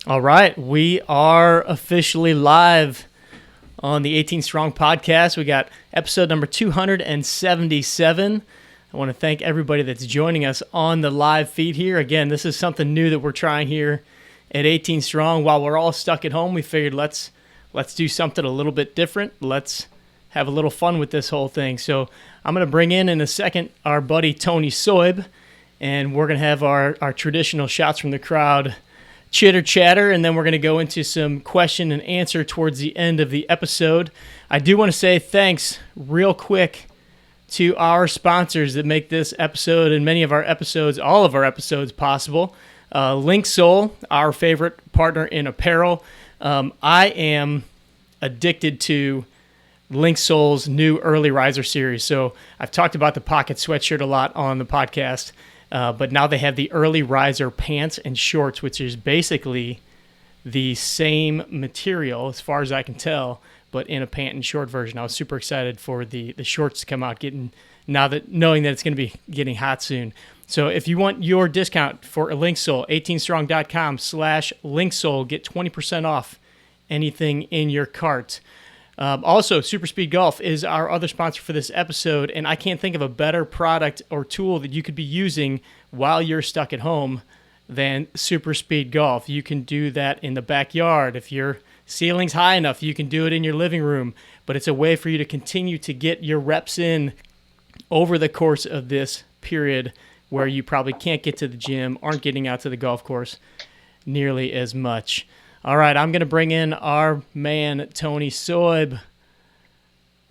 All right, we are officially live on the 18 Strong podcast. We got episode number 277. I want to thank everybody that's joining us on the live feed here. Again, this is something new that we're trying here at 18 Strong. While we're all stuck at home, we figured let's do something a little bit different. Let's have a little fun with this whole thing. So I'm going to bring in a second our buddy Tony Soib, and we're going to have our traditional shots from the crowd, chitter chatter, and then we're going to go into some question and answer towards the end of the episode. I do want to say thanks real quick to our sponsors that make this episode and many of our episodes, all of our episodes, possible. Linksole, our favorite partner in apparel. I am addicted to Linksole's new Early Riser series. So I've talked about the pocket sweatshirt a lot on the podcast. But now they have the Early Riser pants and shorts, which is basically the same material as far as I can tell, but in a pant and short version. I was super excited for the shorts to come out, knowing that it's going to be getting hot soon. So if you want your discount for a Linksole, 18strong.com/Linksole, get 20% off anything in your cart. Also, Super Speed Golf is our other sponsor for this episode, and I can't think of a better product or tool that you could be using while you're stuck at home than Super Speed Golf. You can do that in the backyard. If your ceiling's high enough, you can do it in your living room, but it's a way for you to continue to get your reps in over the course of this period where you probably can't get to the gym, aren't getting out to the golf course nearly as much. All right, I'm going to bring in our man, Tony Soib.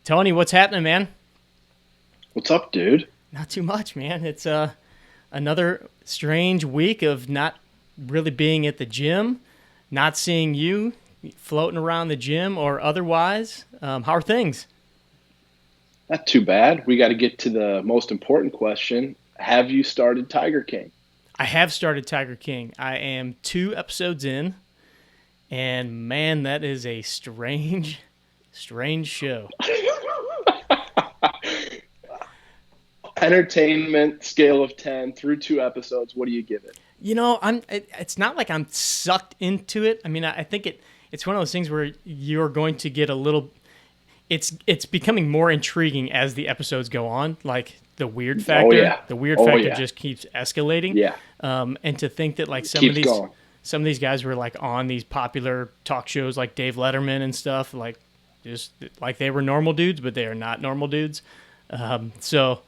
Tony, what's happening, man? What's up, dude? Not too much, man. It's another strange week of not really being at the gym, not seeing you floating around the gym or otherwise. How are things? Not too bad. We got to get to the most important question. Have you started Tiger King? I have started Tiger King. I am 2 episodes in. And man, that is a strange show. Entertainment scale of 10 through 2 episodes. What do you give it? You know, it's not like I'm sucked into it. I mean, I think it's one of those things where you're going to get a little. It's becoming more intriguing as the episodes go on. Like the weird factor. The weird factor just keeps escalating. Yeah. And to think that like some of these guys were like on these popular talk shows like Dave Letterman and stuff, like just like they were normal dudes, but they are not normal dudes. So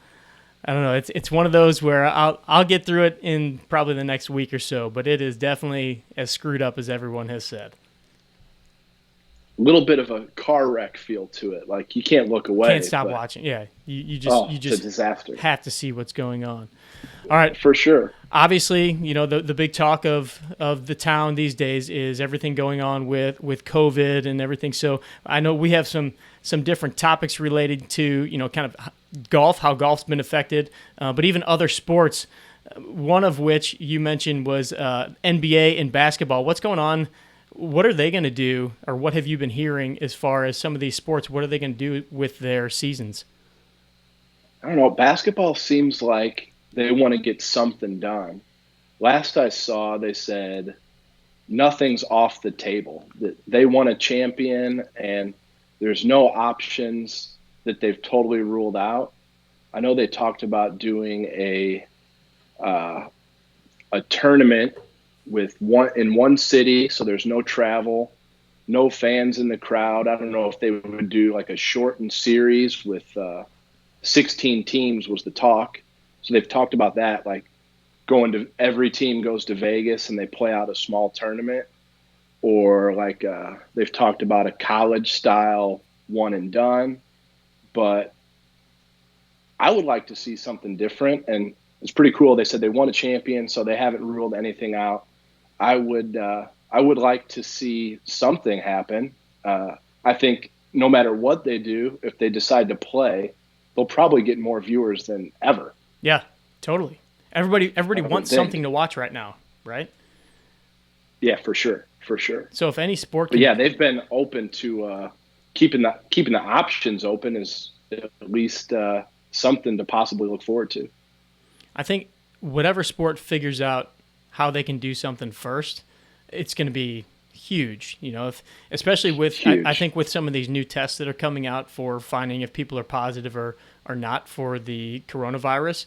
I don't know. It's one of those where I'll get through it in probably the next week or so, but it is definitely as screwed up as everyone has said. A little bit of a car wreck feel to it. Like you can't look away. Can't stop watching. Yeah, you just it's a disaster. Have to see what's going on. All right, for sure. Obviously, you know the big talk of the town these days is everything going on with COVID and everything. So I know we have some different topics related to kind of golf, how golf's been affected, but even other sports. One of which you mentioned was NBA and basketball. What's going on? What are they going to do, or what have you been hearing as far as some of these sports? What are they going to do with their seasons? I don't know. Basketball seems like they want to get something done. Last I saw, they said nothing's off the table. That they want a champion, and there's no options that they've totally ruled out. I know they talked about doing a tournament with one city, so there's no travel, no fans in the crowd. I don't know if they would do like a shortened series with 16 teams was the talk. So they've talked about that, like every team goes to Vegas and they play out a small tournament, or like they've talked about a college style one and done. But I would like to see something different, and it's pretty cool. They said they won a champion, so they haven't ruled anything out. I would like to see something happen. I think no matter what they do, if they decide to play, they'll probably get more viewers than ever. Yeah, totally. Everybody wants something to watch right now, right? Yeah, for sure. So if any sport, but yeah, they've been open to keeping the options open is at least something to possibly look forward to. I think whatever sport figures out how they can do something first, it's going to be huge, especially with, I think with some of these new tests that are coming out for finding if people are positive or not for the coronavirus.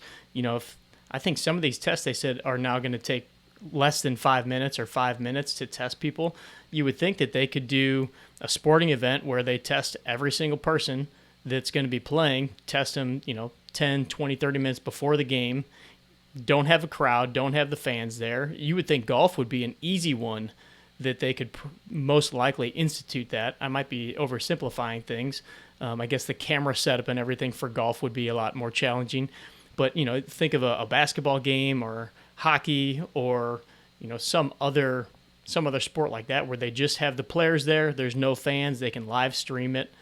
I think some of these tests they said are now going to take less than 5 minutes or 5 minutes to test people. You would think that they could do a sporting event where they test every single person that's going to be playing, test them, 10, 20, 30 minutes before the game, don't have a crowd, don't have the fans there. You would think golf would be an easy one that they could most likely institute that. I might be oversimplifying things. I guess the camera setup and everything for golf would be a lot more challenging. But, think of a basketball game or hockey or, some other sport like that where they just have the players there. There's no fans. They can live stream it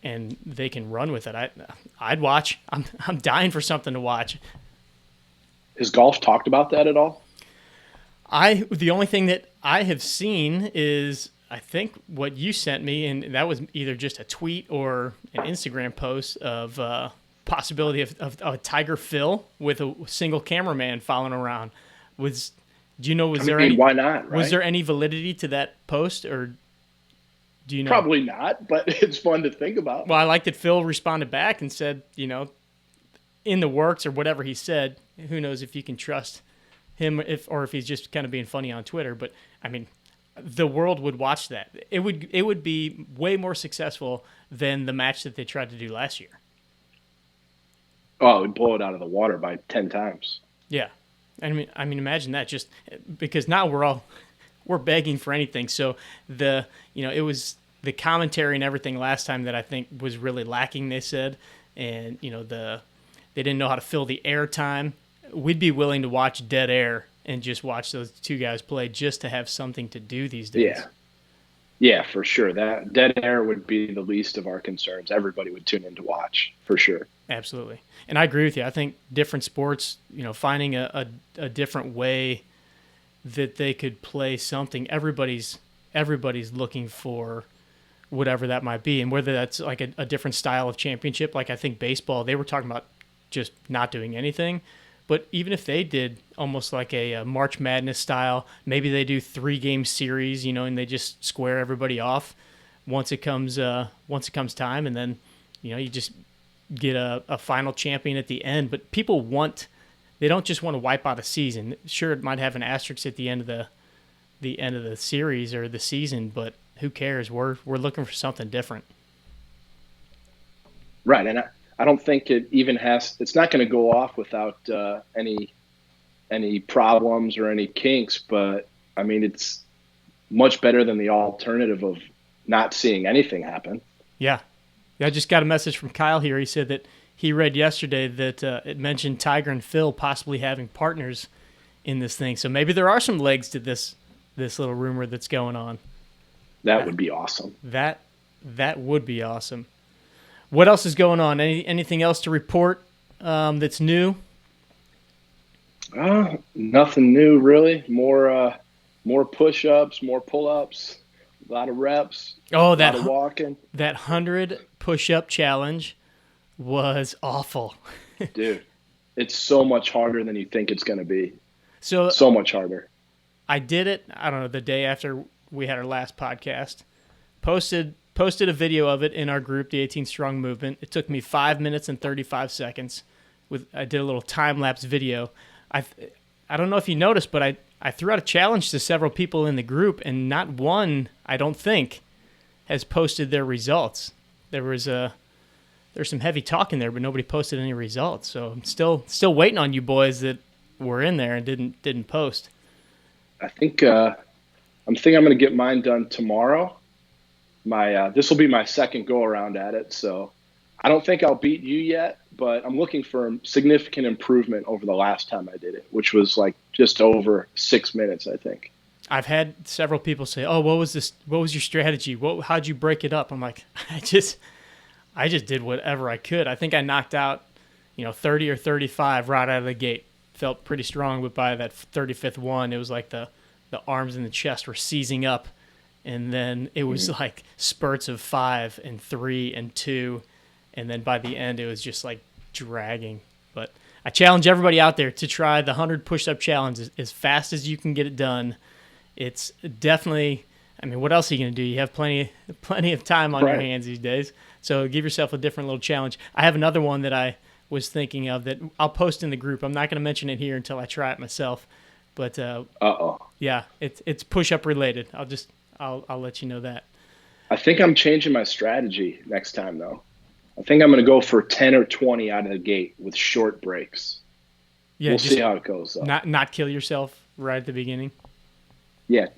and they can run with it. I'd watch. I'm dying for something to watch. Has golf talked about that at all? The only thing that I have seen is I think what you sent me, and that was either just a tweet or an Instagram post of possibility of a Tiger Phil with a single cameraman following around. Was there any? Why not? Right? Was there any validity to that post, or do you know? Probably not, but it's fun to think about. Well, I like that Phil responded back and said, in the works or whatever he said. Who knows if you can trust him if he's just kind of being funny on Twitter. But I mean, the world would watch that. It would be way more successful than the match that they tried to do last year. Oh, it would blow it out of the water by 10 times. Yeah. I mean, imagine that, just because now we're begging for anything. So it was the commentary and everything last time that I think was really lacking, they said. And, they didn't know how to fill the air time. We'd be willing to watch dead air and just watch those two guys play just to have something to do these days. Yeah, for sure. That dead air would be the least of our concerns. Everybody would tune in to watch, for sure. Absolutely. And I agree with you. I think different sports, finding a different way that they could play something, everybody's looking for whatever that might be. And whether that's like a different style of championship, like I think baseball, they were talking about just not doing anything. But even if they did almost like a March Madness style, maybe they do 3-game series, and they just square everybody off once it comes time, and then you just get a final champion at the end. But people they don't just want to wipe out a season. Sure, it might have an asterisk at the end of the series or the season, but who cares? We're looking for something different. Right, and I don't think it even it's not going to go off without any problems or any kinks, but I mean, it's much better than the alternative of not seeing anything happen. Yeah. I just got a message from Kyle here. He said that he read yesterday that it mentioned Tiger and Phil possibly having partners in this thing. So maybe there are some legs to this little rumor that's going on. That would be awesome. That would be awesome. What else is going on? Anything else to report that's new? Nothing new, really. More push-ups, more pull-ups, a lot of reps, a lot of walking. That 100 push-up challenge was awful. Dude, it's so much harder than you think it's going to be. So much harder. I did it, I don't know, the day after we had our last podcast. Posted a video of it in our group, the 18 Strong Movement. It took me 5 minutes and 35 seconds. I did a little time-lapse video. I don't know if you noticed, but I threw out a challenge to several people in the group, and not one, I don't think, has posted their results. There's some heavy talk in there, but nobody posted any results. So I'm still waiting on you boys that were in there and didn't post. I think I'm going to get mine done tomorrow. This will be my second go around at it, so I don't think I'll beat you yet, but I'm looking for significant improvement over the last time I did it, which was like just over 6 minutes, I think. I've had several people say, "Oh, what was this? What was your strategy? How'd you break it up?" I'm like, I just did whatever I could. I think I knocked out, 30 or 35 right out of the gate. Felt pretty strong, but by that 35th one, it was like the arms and the chest were seizing up. And then it was like spurts of 5 and 3 and 2. And then by the end, it was just like dragging. But I challenge everybody out there to try the 100 push-up challenge as fast as you can get it done. it's definitely. I mean, what else are you going to do? You have plenty of time on your hands these days. So give yourself a different little challenge. I have another one that I was thinking of that I'll post in the group. I'm not going to mention it here until I try it myself. But yeah, it's push-up related. I'll let you know that. I think I'm changing my strategy next time, though. I think I'm going to go for 10 or 20 out of the gate with short breaks. Yeah, we'll see how it goes, though. Not kill yourself right at the beginning. Yeah,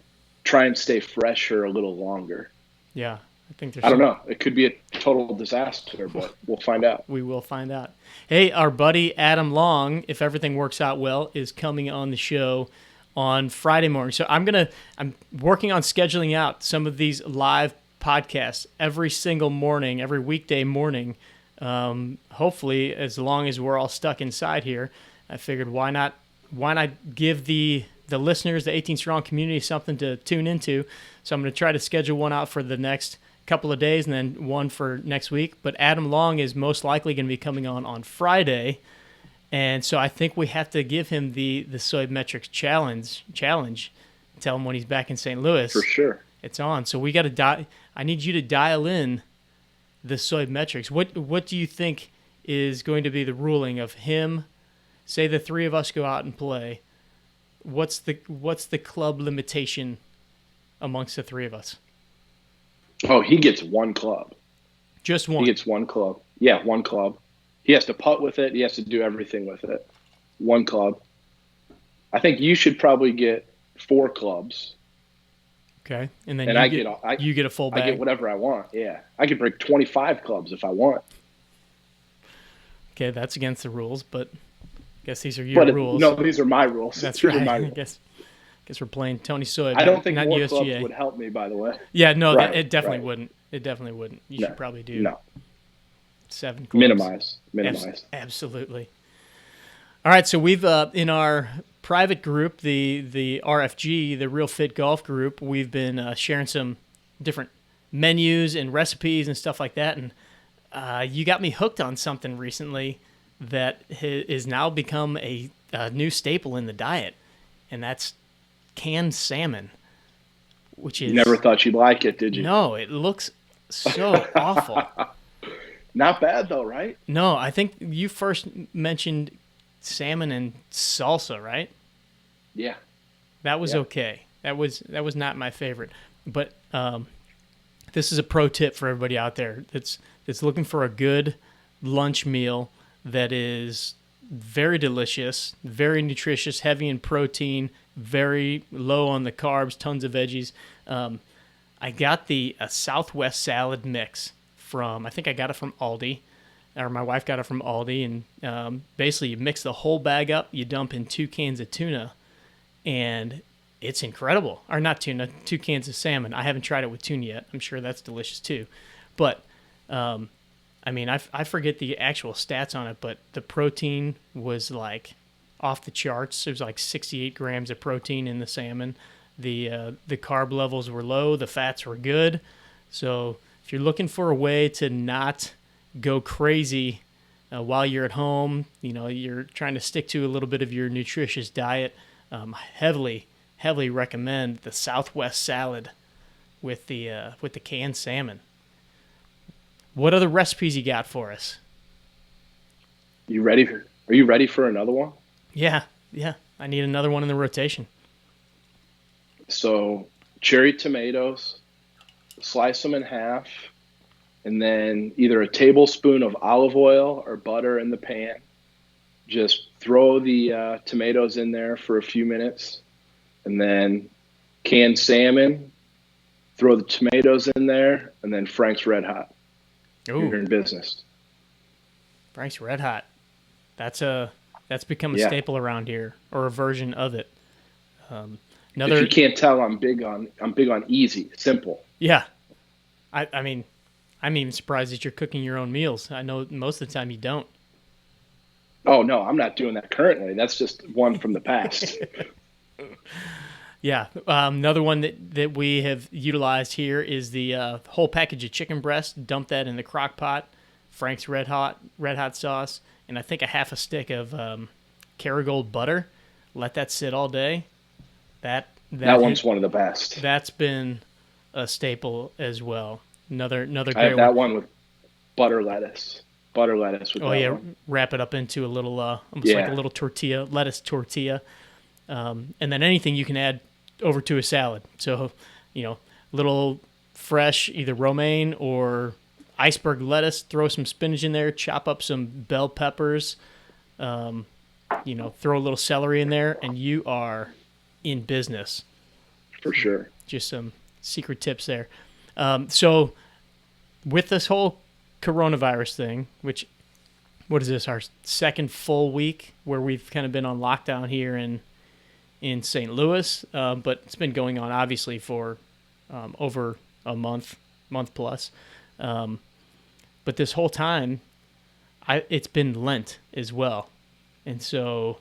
try and stay fresher a little longer. Yeah, I don't know. It could be a total disaster, but we'll find out. We will find out. Hey, our buddy Adam Long, if everything works out well, is coming on the show on Friday morning. So I'm working on scheduling out some of these live podcasts every single morning, every weekday morning. Hopefully, as long as we're all stuck inside here, I figured why not give the listeners, the 18 Strong community, something to tune into. So I'm going to try to schedule one out for the next couple of days and then one for next week. But Adam Long is most likely going to be coming on Friday. And so I think we have to give him the Soy Metrics challenge. Tell him when he's back in St. Louis. For sure. It's on. So we got to I need you to dial in the Soy Metrics. What do you think is going to be the ruling of him? Say the three of us go out and play. What's the club limitation amongst the three of us? Oh, he gets one club. Just one? He gets one club. Yeah, one club. He has to putt with it. He has to do everything with it. One club. I think you should probably get 4 clubs. Okay. And then you get a full bag. I get whatever I want, yeah. I could break 25 clubs if I want. Okay, that's against the rules, but I guess these are your rules. No, these are my rules. That's right. I guess we're playing Tony Soy. I don't think not more USGA. clubs would help me, by the way. Yeah, no, it definitely wouldn't. It definitely wouldn't. You should probably do 7 clubs. Minimize. Absolutely. All right, so we've in our private group, the RFG, the Real Fit Golf Group, we've been sharing some different menus and recipes and stuff like that. And you got me hooked on something recently that is now become a new staple in the diet, and that's canned salmon. Which is, you never thought you'd like it, did you? No, it looks so awful. Not bad though, right? No, I think you first mentioned salmon and salsa, right? Yeah. That was okay. That was not my favorite. But this is a pro tip for everybody out there that's looking for a good lunch meal that is very delicious, very nutritious, heavy in protein, very low on the carbs, tons of veggies. I got a Southwest salad mix I think I got it from Aldi, or my wife got it from Aldi, and basically you mix the whole bag up, you dump in 2 cans of tuna, and it's incredible. Or not tuna, 2 cans of salmon. I haven't tried it with tuna yet. I'm sure that's delicious too. But, I mean, I forget the actual stats on it, but the protein was like off the charts. There's like 68 grams of protein in the salmon. The carb levels were low. The fats were good. So if you're looking for a way to not go crazy while you're at home, you're trying to stick to a little bit of your nutritious diet, heavily recommend the Southwest salad with the canned salmon. What other recipes you got for us? Are you ready for another one? Yeah. I need another one in the rotation. So cherry tomatoes, slice them in half, and then either a tablespoon of olive oil or butter in the pan. Just throw the tomatoes in there for a few minutes, and then canned salmon, throw the tomatoes in there, and then Frank's Red Hot. Ooh. You're in business. Frank's Red Hot. That's become a staple around here, or a version of it. If you can't tell, I'm big on easy, simple. Yeah, I mean, I'm even surprised that you're cooking your own meals. I know most of the time you don't. Oh no, I'm not doing that currently. That's just one from the past. Yeah, another one that we have utilized here is the whole package of chicken breast. Dump that in the crock pot, Frank's Red Hot sauce, and I think a half a stick of Kerrygold butter. Let that sit all day. That That one's one of the best. That's been a staple as well. Another I great have that one with butter lettuce. Butter lettuce with that one. Wrap it up into a little, almost like Yeah. a little tortilla, lettuce tortilla. And then anything you can add over to a salad. So, little fresh, either romaine or iceberg lettuce, throw some spinach in there, chop up some bell peppers, throw a little celery in there, and you are in business. For sure. Just some secret tips there. So with this whole coronavirus thing, what is this, our second full week where we've kind of been on lockdown here in St. Louis, but it's been going on obviously for over a month plus. But this whole time, it's been Lent as well. And so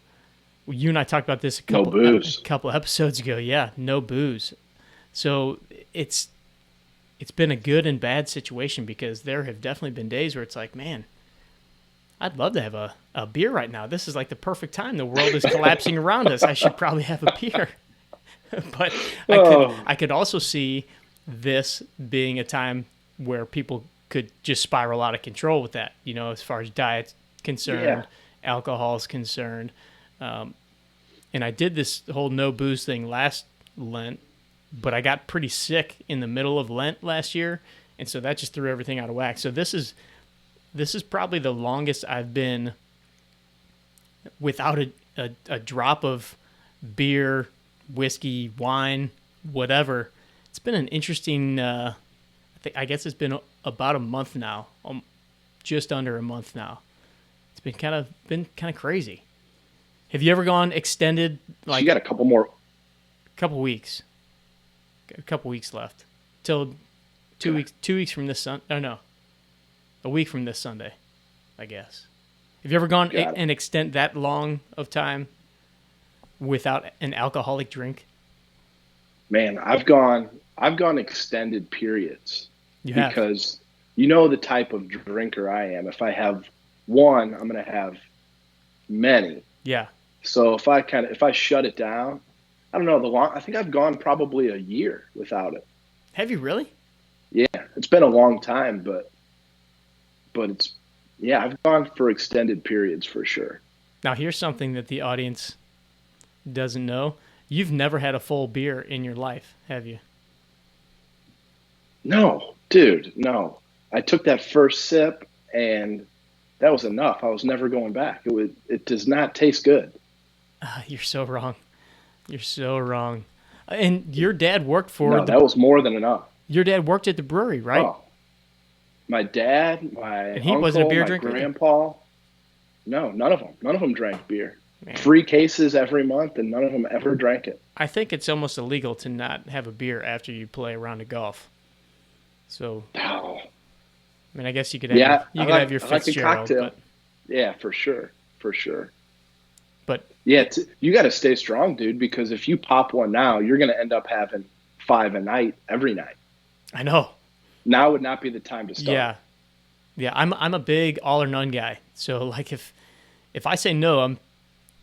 you and I talked about this a couple episodes ago. Yeah, no booze. So it's been a good and bad situation because there have definitely been days where it's like, man, I'd love to have a beer right now. This is like the perfect time. The world is collapsing around us. I should probably have a beer. But I could also see this being a time where people could just spiral out of control with that, as far as diet's concerned, alcohol is concerned. And I did this whole no booze thing last Lent, but I got pretty sick in the middle of Lent last year, and so that just threw everything out of whack. So this is probably the longest I've been without a drop of beer, whiskey, wine, whatever. It's been an interesting. I guess it's been about a month now, just under a month now. It's been kind of crazy. Have you ever gone extended? Like, you got a couple weeks. Got a couple weeks left till 2 weeks. 2 weeks from this a week from this Sunday, I guess. Have you ever gone and extend that long of time without an alcoholic drink? Man, I've gone extended periods because the type of drinker I am. If I have one, I'm going to have many. Yeah. So if I shut it down, I don't know, I think I've gone probably a year without it. Have you really? Yeah, it's been a long time, but I've gone for extended periods for sure. Now here's something that the audience doesn't know. You've never had a full beer in your life, have you? No, dude, no. I took that first sip and that was enough. I was never going back. It does not taste good. You're so wrong. You're so wrong. And your dad worked that was more than enough. Your dad worked at the brewery, right? Oh. My dad, and he uncle, wasn't a beer my drinker? Grandpa. No, none of them. None of them drank beer. Man. 3 cases every month, and none of them ever drank it. I think it's almost illegal to not have a beer after you play a round of golf. So, I mean, I guess you could have have your Fitzgerald. But, yeah, for sure. But yeah, you got to stay strong, dude, because if you pop one now, you're going to end up having 5 a night every night. I know. Now would not be the time to start. Yeah. I'm a big all or none guy. So like if I say no,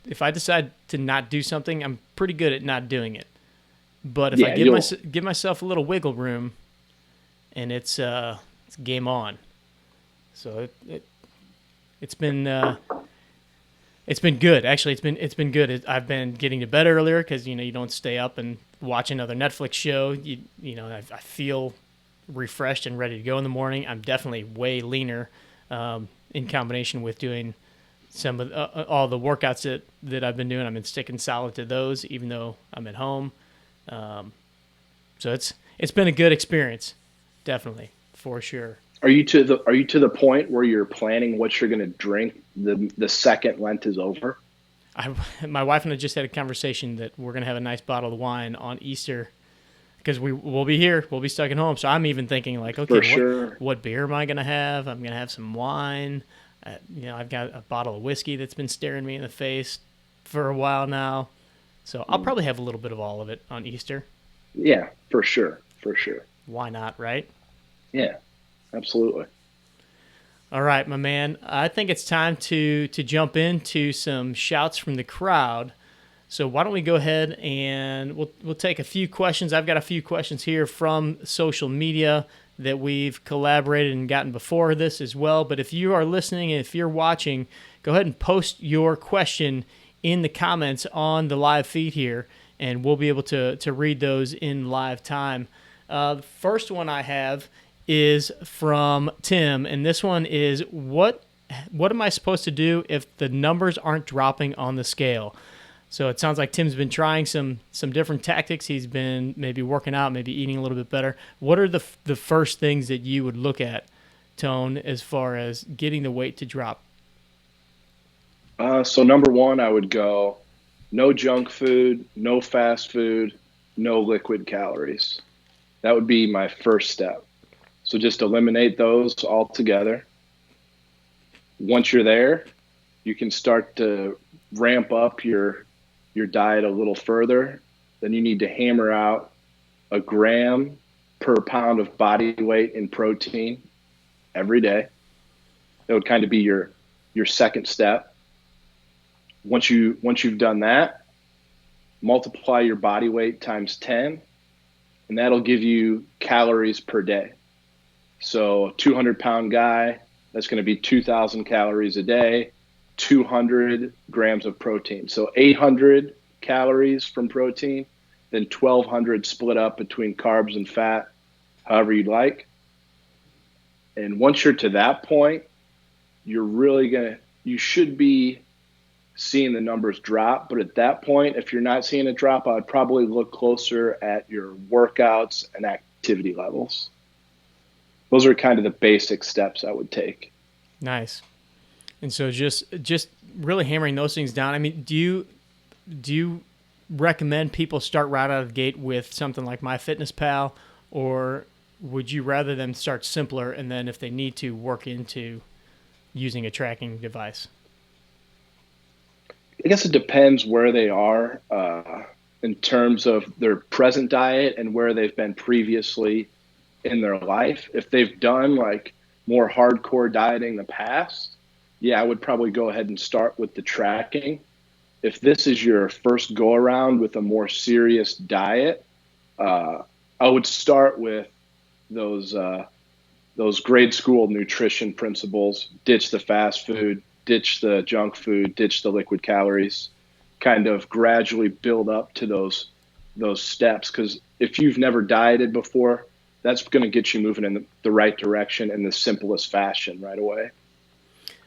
if I decide to not do something, I'm pretty good at not doing it. But if I give myself a little wiggle room, and it's game on. So it's been good. Actually, it's been good. I've been getting to bed earlier because you don't stay up and watch another Netflix show. I feel refreshed and ready to go in the morning. I'm definitely way leaner in combination with doing some of all the workouts that I've been doing. I've been sticking solid to those, even though I'm at home. So it's been a good experience, definitely, for sure. Are you to the point where you're planning what you're going to drink the second Lent is over? My wife and I just had a conversation that we're going to have a nice bottle of wine on Easter because we'll be here. We'll be stuck at home. So I'm even thinking like, okay, what beer am I going to have? I'm going to have some wine. I've got a bottle of whiskey that's been staring me in the face for a while now. So I'll probably have a little bit of all of it on Easter. Yeah, for sure. Why not, right? Yeah, absolutely. All right, my man. I think it's time to jump into some shouts from the crowd. So why don't we go ahead and we'll take a few questions. I've got a few questions here from social media that we've collaborated and gotten before this as well. But if you are listening and if you're watching, go ahead and post your question in the comments on the live feed here, and we'll be able to read those in live time. The first one I have is from Tim, and this one is, what am I supposed to do if the numbers aren't dropping on the scale? So it sounds like Tim's been trying some different tactics. He's been maybe working out, maybe eating a little bit better. What are the first things that you would look at, Tone, as far as getting the weight to drop? So number one, I would go no junk food, no fast food, no liquid calories. That would be my first step. So just eliminate those altogether. Once you're there, you can start to ramp up your diet a little further. Then you need to hammer out a gram per pound of body weight in protein every day. That would kind of be your second step. Once you've done that, multiply your body weight times 10, and that'll give you calories per day. So a 200-pound guy, that's going to be 2,000 calories a day, 200 grams of protein. So 800 calories from protein, then 1,200 split up between carbs and fat, however you'd like. And once you're to that point, you should be seeing the numbers drop. But at that point, if you're not seeing a drop, I'd probably look closer at your workouts and activity levels. Those are kind of the basic steps I would take. Nice. And so just really hammering those things down. I mean, do you recommend people start right out of the gate with something like MyFitnessPal, or would you rather them start simpler and then if they need to work into using a tracking device? I guess it depends where they are in terms of their present diet and where they've been previously in their life. If they've done like more hardcore dieting in the past, yeah, I would probably go ahead and start with the tracking. If this is your first go around with a more serious diet, I would start with those grade school nutrition principles. Ditch the fast food, ditch the junk food, ditch the liquid calories, kind of gradually build up to those steps. Because if you've never dieted before, that's going to get you moving in the right direction in the simplest fashion right away.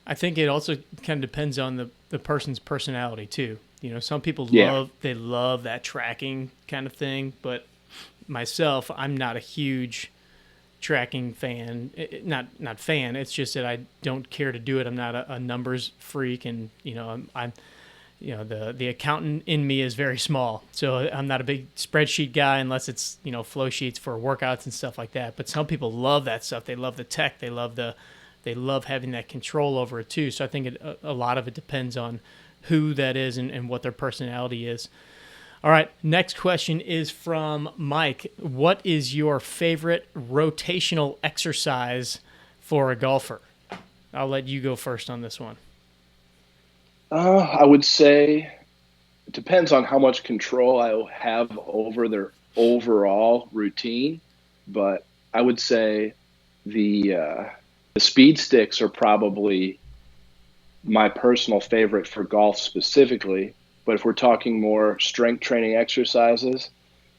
I think it also kind of depends on the person's personality too. You know, some people love that tracking kind of thing, but myself, I'm not a huge tracking fan. Not fan. It's just that I don't care to do it. I'm not a numbers freak, and you know, I'm the accountant in me is very small, so I'm not a big spreadsheet guy unless it's flow sheets for workouts and stuff like that. But some people love that stuff. They love the tech. They love having that control over it too. So I think a lot of it depends on who that is and what their personality is. All right, next question is from Mike. What is your favorite rotational exercise for a golfer? I'll let you go first on this one. I would say it depends on how much control I have over their overall routine, but I would say the speed sticks are probably my personal favorite for golf specifically. But if we're talking more strength training exercises,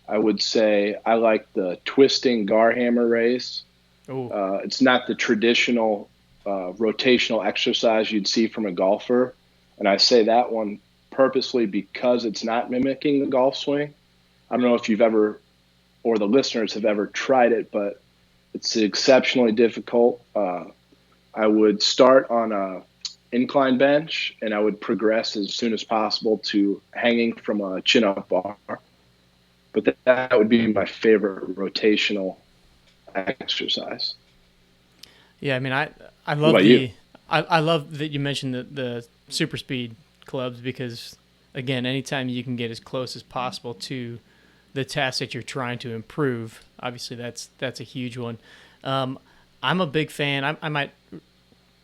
I would say I like the twisting gar hammer race. It's not the traditional rotational exercise you'd see from a golfer. And I say that one purposely because it's not mimicking the golf swing. I don't know if you've ever, or the listeners have ever tried it, but it's exceptionally difficult. I would start on a incline bench, and I would progress as soon as possible to hanging from a chin-up bar. But that would be my favorite rotational exercise. Yeah, I mean, I love what about you? I love that you mentioned the super speed clubs because, again, anytime you can get as close as possible to the task that you're trying to improve, obviously that's a huge one. I'm a big fan. I might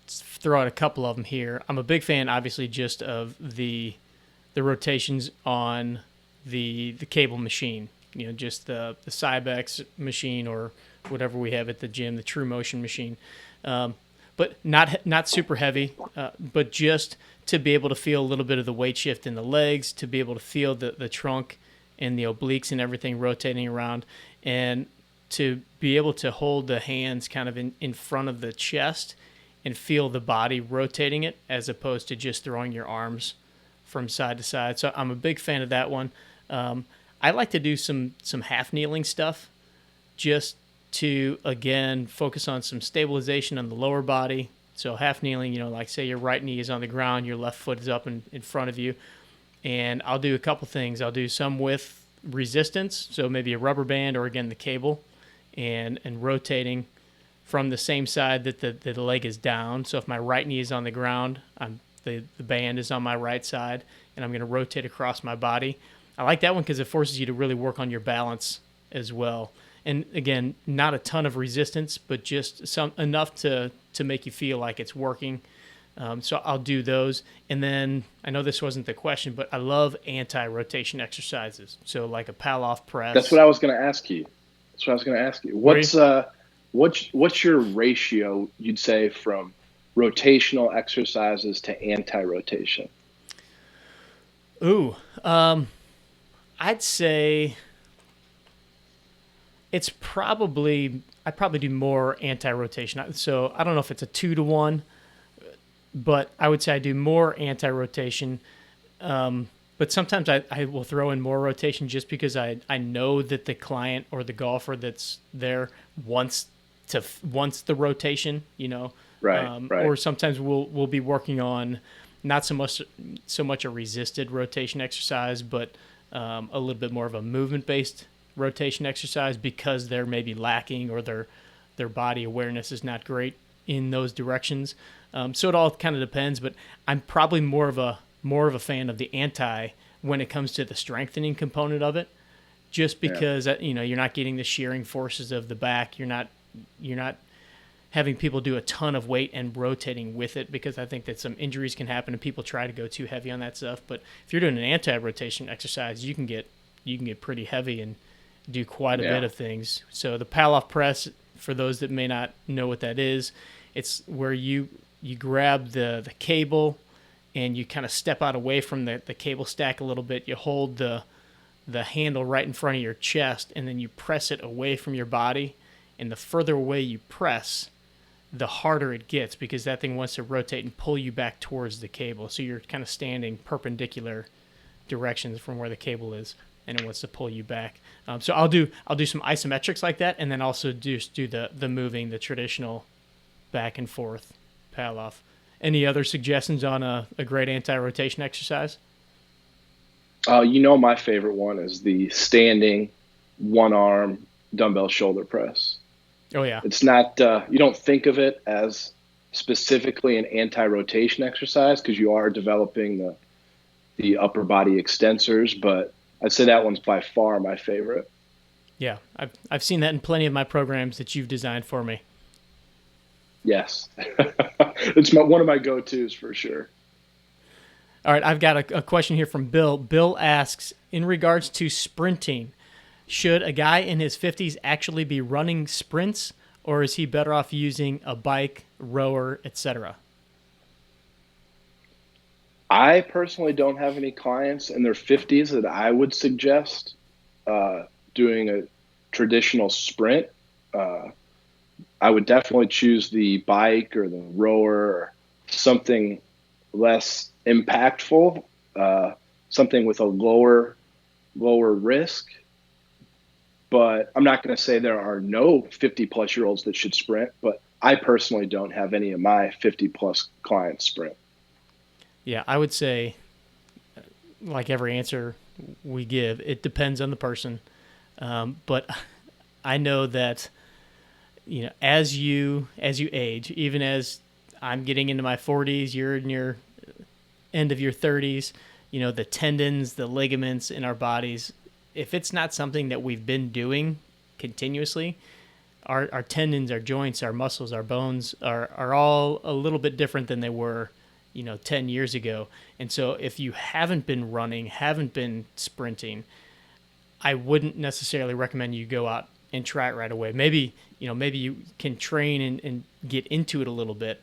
throw out a couple of them here. I'm a big fan, obviously, just of the the rotations on the cable machine, just the Cybex machine or whatever we have at the gym, the True Motion machine. But not super heavy, but just to be able to feel a little bit of the weight shift in the legs, to be able to feel the trunk and the obliques and everything rotating around, and to be able to hold the hands kind of in front of the chest and feel the body rotating it, as opposed to just throwing your arms from side to side. So I'm a big fan of that one. I like to do some half kneeling stuff, just to, again, focus on some stabilization on the lower body. So half kneeling, like say your right knee is on the ground, your left foot is up in front of you. And I'll do a couple things. I'll do some with resistance, so maybe a rubber band or, again, the cable, and rotating from the same side that the leg is down. So if my right knee is on the ground, the band is on my right side, and I'm going to rotate across my body. I like that one because it forces you to really work on your balance as well. And again, not a ton of resistance, but just enough to make you feel like it's working. So I'll do those. And then, I know this wasn't the question, but I love anti-rotation exercises. So like a pal-off press. That's what I was going to ask you. What's your ratio, you'd say, from rotational exercises to anti-rotation? Ooh, I'd say it's I'd probably do more anti-rotation. So I don't know if it's a 2-to-1, but I would say I do more anti-rotation. But sometimes I will throw in more rotation just because I know that the client or the golfer that's there wants the rotation, Right. Or sometimes we'll be working on not so much a resisted rotation exercise, but a little bit more of a movement-based rotation exercise, because they're maybe lacking or their body awareness is not great in those directions. So it all kind of depends, but I'm probably more of a fan of the anti when it comes to the strengthening component of it, just because you're not getting the shearing forces of the back. You're not having people do a ton of weight and rotating with it, because I think that some injuries can happen and people try to go too heavy on that stuff. But if you're doing an anti-rotation exercise, you can get pretty heavy and do quite a bit of things. So the pal-off press, for those that may not know what that is, it's where you grab the cable and you kind of step out away from the cable stack a little bit. You hold the handle right in front of your chest, and then you press it away from your body. And the further away you press, the harder it gets, because that thing wants to rotate and pull you back towards the cable. So you're kind of standing perpendicular directions from where the cable is, and it wants to pull you back. So I'll do some isometrics like that, and then also do the moving, the traditional back and forth pal off. Any other suggestions on a great anti-rotation exercise? My favorite one is the standing one arm dumbbell shoulder press. Oh yeah. It's not, you don't think of it as specifically an anti-rotation exercise because you are developing the upper body extensors, but I'd say that one's by far my favorite. Yeah, I've seen that in plenty of my programs that you've designed for me. Yes. It's one of my go-tos for sure. All right, I've got a question here from Bill. Bill asks, in regards to sprinting, should a guy in his 50s actually be running sprints, or is he better off using a bike, rower, etc.? I personally don't have any clients in their 50s that I would suggest doing a traditional sprint. I would definitely choose the bike or the rower or something less impactful, something with a lower risk. But I'm not going to say there are no 50-plus-year-olds that should sprint, but I personally don't have any of my 50-plus clients sprint. Yeah, I would say, like every answer we give, it depends on the person. But I know that, as you age, even as I'm getting into my 40s, you're in your end of your 30s, the tendons, the ligaments in our bodies, if it's not something that we've been doing continuously, our tendons, our joints, our muscles, our bones are all a little bit different than they were 10 years ago. And so if you haven't been running, haven't been sprinting, I wouldn't necessarily recommend you go out and try it right away. Maybe you can train and get into it a little bit.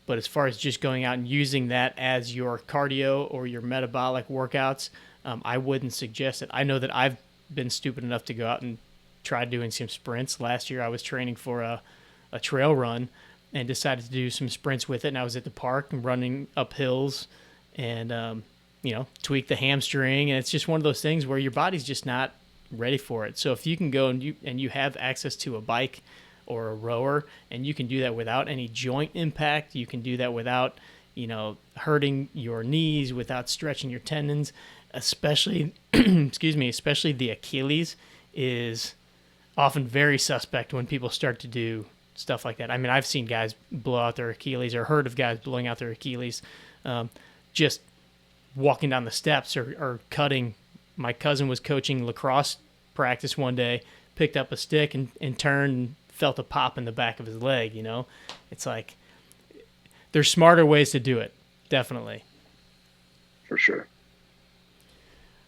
But as far as just going out and using that as your cardio or your metabolic workouts, I wouldn't suggest it. I know that I've been stupid enough to go out and try doing some sprints. Last year I was training for a trail run and decided to do some sprints with it. And I was at the park and running up hills and, tweak the hamstring. And it's just one of those things where your body's just not ready for it. So if you can go and you have access to a bike or a rower, and you can do that without any joint impact. You can do that without, hurting your knees, without stretching your tendons, especially, especially the Achilles is often very suspect when people start to do stuff like that. I mean, I've seen guys blow out their Achilles or heard of guys blowing out their Achilles just walking down the steps or cutting. My cousin was coaching lacrosse practice one day, picked up a stick and turned and felt a pop in the back of his leg. It's like there's smarter ways to do it. Definitely. For sure.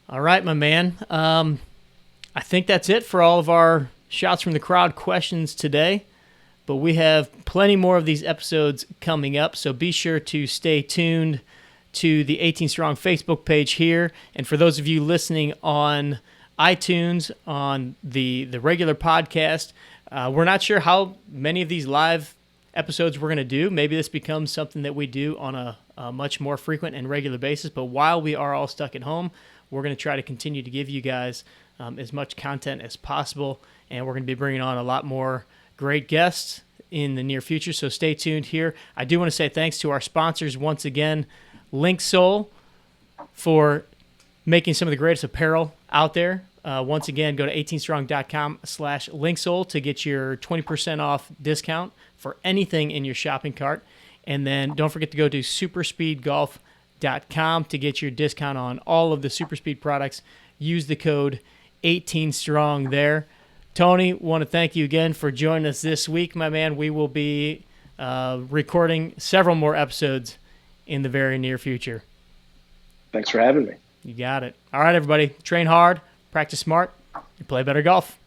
All right, my man. I think that's it for all of our shots from the crowd questions today, but we have plenty more of these episodes coming up. So be sure to stay tuned to the 18 Strong Facebook page here. And for those of you listening on iTunes, on the regular podcast, we're not sure how many of these live episodes we're going to do. Maybe this becomes something that we do on a much more frequent and regular basis. But while we are all stuck at home, we're going to try to continue to give you guys as much content as possible. And we're going to be bringing on a lot more great guests in the near future. So stay tuned here. I do want to say thanks to our sponsors once again, Linksole, for making some of the greatest apparel out there. Once again, go to 18strong.com/Linksole to get your 20% off discount for anything in your shopping cart. And then don't forget to go to superspeedgolf.com to get your discount on all of the Superspeed products. Use the code 18strong there. Tony, want to thank you again for joining us this week, my man. We will be recording several more episodes in the very near future. Thanks for having me. You got it. All right, everybody. Train hard, practice smart, and play better golf.